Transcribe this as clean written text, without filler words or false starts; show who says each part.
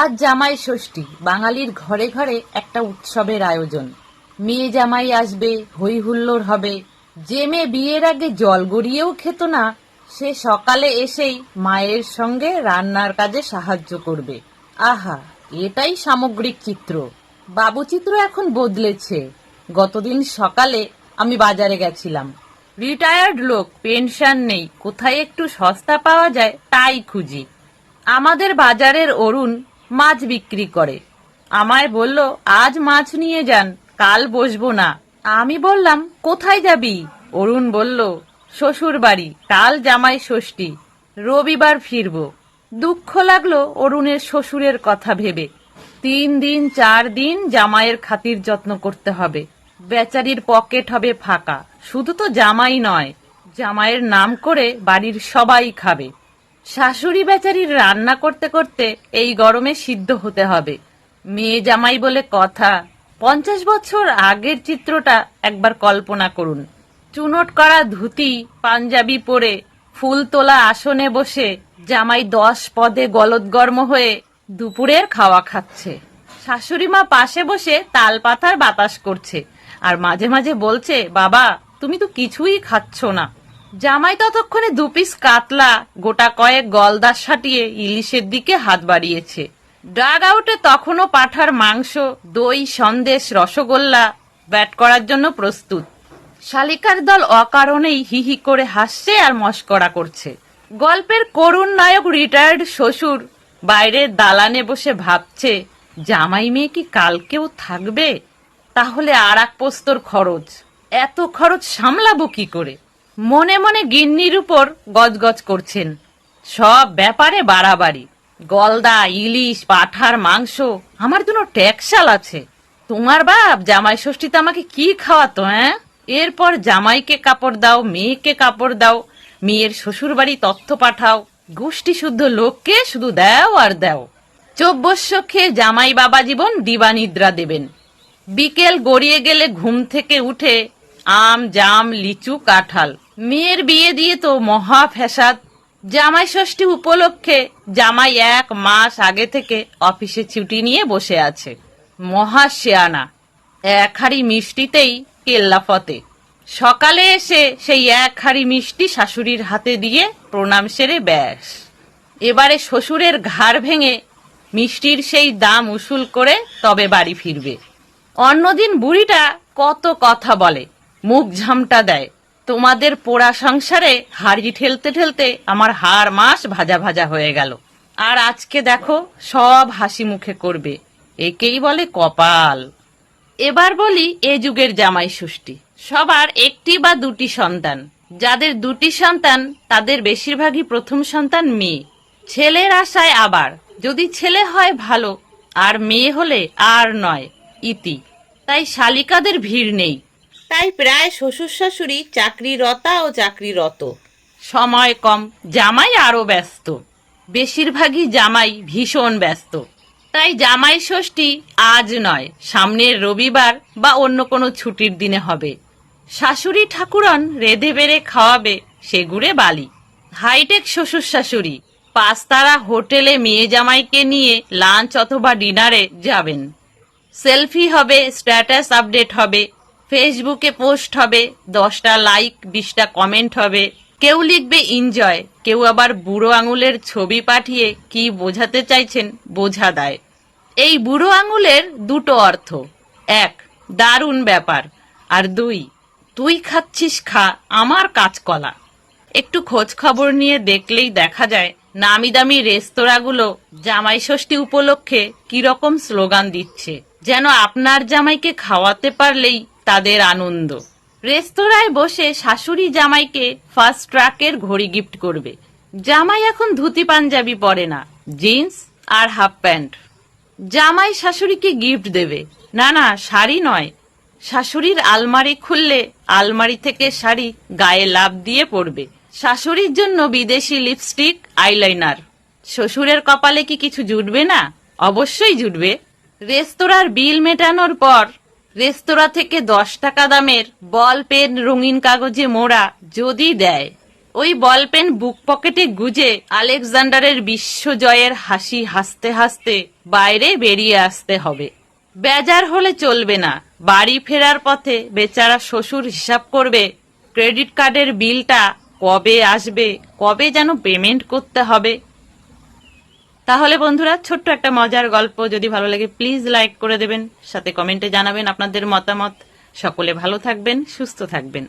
Speaker 1: আজ জামাই ষষ্ঠী। বাঙালির ঘরে ঘরে একটা উৎসবের আয়োজন। মেয়ে জামাই আসবে, হই হুল্লোড় হবে। যে মেয়ে বিয়ের আগে জল গড়িয়েও খেত না, সে সকালে এসেই মায়ের সঙ্গে রান্নার কাজে সাহায্য করবে। আহা, এটাই সামগ্রিক চিত্র। বাবুচিত্র এখন বদলেছে। গতদিন সকালে আমি বাজারে গেছিলাম। রিটায়ার্ড লোক, পেনশন নেই, কোথায় একটু সস্তা পাওয়া যায় তাই খুঁজি। আমাদের বাজারের অরুণ মাছ বিক্রি করে। আমায় বলল, আজ মাছ নিয়ে যান, কাল বসবো না। আমি বললাম, কোথায় যাবি? অরুণ বলল, শ্বশুর বাড়ি, কাল জামাই ষষ্ঠী, রবিবার ফিরবো। দুঃখ লাগলো অরুণের শ্বশুরের কথা ভেবে। 3 দিন 4 দিন জামাইয়ের খাতির যত্ন করতে হবে। বেচারির পকেট হবে ফাঁকা। শুধু তো জামাই নয়, জামাইয়ের নাম করে বাড়ির সবাই খাবে। শাশুড়ি বেচারির রান্না করতে করতে এই গরমে সিদ্ধ হতে হবে। মেয়ে জামাই বলে কথা। 50 বছর আগের চিত্রটা একবার কল্পনা করুন। চুনোট করা ধুতি পাঞ্জাবি পরে ফুল তোলা আসনে বসে জামাই 10 পদে গলদগর্ম হয়ে দুপুরের খাওয়া খাচ্ছে। শাশুড়ি মা পাশে বসে তাল পাতার বাতাস করছে আর মাঝে মাঝে বলছে, বাবা তুমি তো কিছুই খাচ্ছ না। জামাই ততক্ষণে 2 পিস কাতলা, গোটা কয়েক গলদা সাটিয়ে ইলিশের দিকে হাত বাড়িয়েছে। ডাগ আউটে তখনও পাঠার মাংস, দই, সন্দেশ, রসগোল্লা ব্যাট করার জন্য প্রস্তুত। শালিকার দল অকারণেই হি হি করে হাসছে আর মস্করা করছে। গল্পের করুণ নায়ক রিটায়ার্ড শ্বশুর বাইরের দালানে বসে ভাবছে, জামাই মেয়ে কি কালকেও থাকবে? তাহলে আর এক পোস্তর খরচ। এত খরচ সামলাবো কি করে? মনে মনে গিন্নির উপর গজগজ করছেন। সব ব্যাপারে বাড়াবাড়ি। গলদা, ইলিশ, পাঠার মাংস, আমার জন্য ট্যাক্সাল আছে। তোমার বাপ জামাই ষষ্ঠীতে আমাকে কি খাওয়াতো? এরপর জামাইকে কাপড় দাও, মেয়েকে কাপড় দাও, মেয়ের শ্বশুর বাড়ি তথ্য পাঠাও। গোষ্ঠী শুদ্ধ লোককে শুধু দাও আর দাও। চব্বস্য খেয়ে জামাই বাবা জীবন দিবানিদ্রা দেবেন। বিকেল গড়িয়ে গেলে ঘুম থেকে উঠে আম, জাম, লিচু, কাঁঠাল। মেয়ের বিয়ে দিয়ে তো মহা ফ্যাসাদ। জামাই ষষ্ঠী উপলক্ষে জামাই 1 মাস আগে থেকে অফিসে ছুটি নিয়ে বসে আছে। মহা শেয়ানা। 1 হাঁড়ি মিষ্টিতেই কেল্লাফতে। সকালে এসে সেই 1 হাঁড়ি মিষ্টি শাশুড়ির হাতে দিয়ে প্রণাম সেরে ব্যাস। এবারে শ্বশুরের ঘাড় ভেঙে মিষ্টির সেই দাম উসুল করে তবে বাড়ি ফিরবে। অন্যদিন বুড়িটা কত কথা বলে, মুখ ঝামটা দেয়। তোমাদের পোড়া সংসারে হাড়ি ঠেলতে ঠেলতে আমার হাড় মাস ভাজা ভাজা হয়ে গেল। আর আজকে দেখো সব হাসি মুখে করবে। একেই বলে কপাল। এবার বলি এ যুগের জামাই ষষ্ঠী। সবার 1টি বা 2টি সন্তান। যাদের 2টি সন্তান তাদের বেশিরভাগই প্রথম সন্তান মেয়ে। ছেলের আশায় আবার, যদি ছেলে হয় ভালো, আর মেয়ে হলে আর নয়, ইতি। তাই শালিকাদের ভিড় নেই। তাই প্রায় শ্বশুর শাশুড়ি চাকরিরতা ও চাকরিরত। সময় কম, জামাই আরো ব্যস্ত। বেশিরভাগই জামাই ভীষণ ব্যস্ত। তাই জামাই ষষ্ঠী আজ নয়, সামনের রবিবার বা অন্য কোনো ছুটির দিনে হবে। শাশুড়ি ঠাকুরন রেঁধে বেড়ে খাওয়াবে সেগুড়ে বালি। হাইটেক শ্বশুর শাশুড়ি 5 তারা হোটেলে মেয়ে জামাইকে নিয়ে লাঞ্চ অথবা ডিনারে যাবেন। সেলফি হবে, স্ট্যাটাস আপডেট হবে, ফেসবুকে পোস্ট হবে, 10টা লাইক, 20টা কমেন্ট হবে। কেউ লিখবে এনজয়, কেউ আবার বুড়ো আঙুলের ছবি পাঠিয়ে কি বোঝাতে চাইছেন বোঝা দেয়। এই বুড়ো আঙুলের 2টো অর্থ। 1, দারুণ ব্যাপার, আর 2, তুই খাচ্ছিস খা, আমার কাঁচকলা। একটু খোঁজ খবর নিয়ে দেখলেই দেখা যায় নামি দামি রেস্তোরাঁগুলো জামাই ষষ্ঠী উপলক্ষে কিরকম স্লোগান দিচ্ছে, যেন আপনার জামাইকে খাওয়াতে পারলেই তাদের আনন্দ। রেস্তোরাঁয় বসে শাশুড়ি জামাইকে ফার্স্ট ট্রাকের ঘড়ি গিফট করবে। জামাই এখন ধুতি পাঞ্জাবি পরে না, জিন্স আর হাফ প্যান্ট। জামাই শাশুড়িকে গিফট দেবে, না না শাড়ি নয়। শাশুড়ির আলমারি খুললে আলমারি থেকে শাড়ি গায়ে লাফ দিয়ে পড়বে। শাশুড়ির জন্য বিদেশি লিপস্টিক, আইলাইনার। শ্বশুরের কপালে কি কিছু জুটবে না? অবশ্যই জুটবে। রেস্তোরাঁর বিল মেটানোর পর রেস্তোরাঁ থেকে 10 টাকা দামের বল পেন রঙিন কাগজে মোড়া যদি দেয়, ওই বলপেন বুক পকেটে গুজে আলেকজান্ডারের বিশ্বজয়ের হাসি হাসতে হাসতে বাইরে বেরিয়ে আসতে হবে। বেজার হলে চলবে না। বাড়ি ফেরার পথে বেচারা শ্বশুর হিসাব করবে ক্রেডিট কার্ডের বিলটা কবে আসবে, কবে যেন পেমেন্ট করতে হবে। তাহলে বন্ধুরা, ছোট্ট একটা মজার গল্প যদি ভালো লাগে প্লিজ লাইক করে দেবেন, সাথে কমেন্টে জানাবেন আপনাদের মতামত। সকলে ভালো থাকবেন, সুস্থ থাকবেন।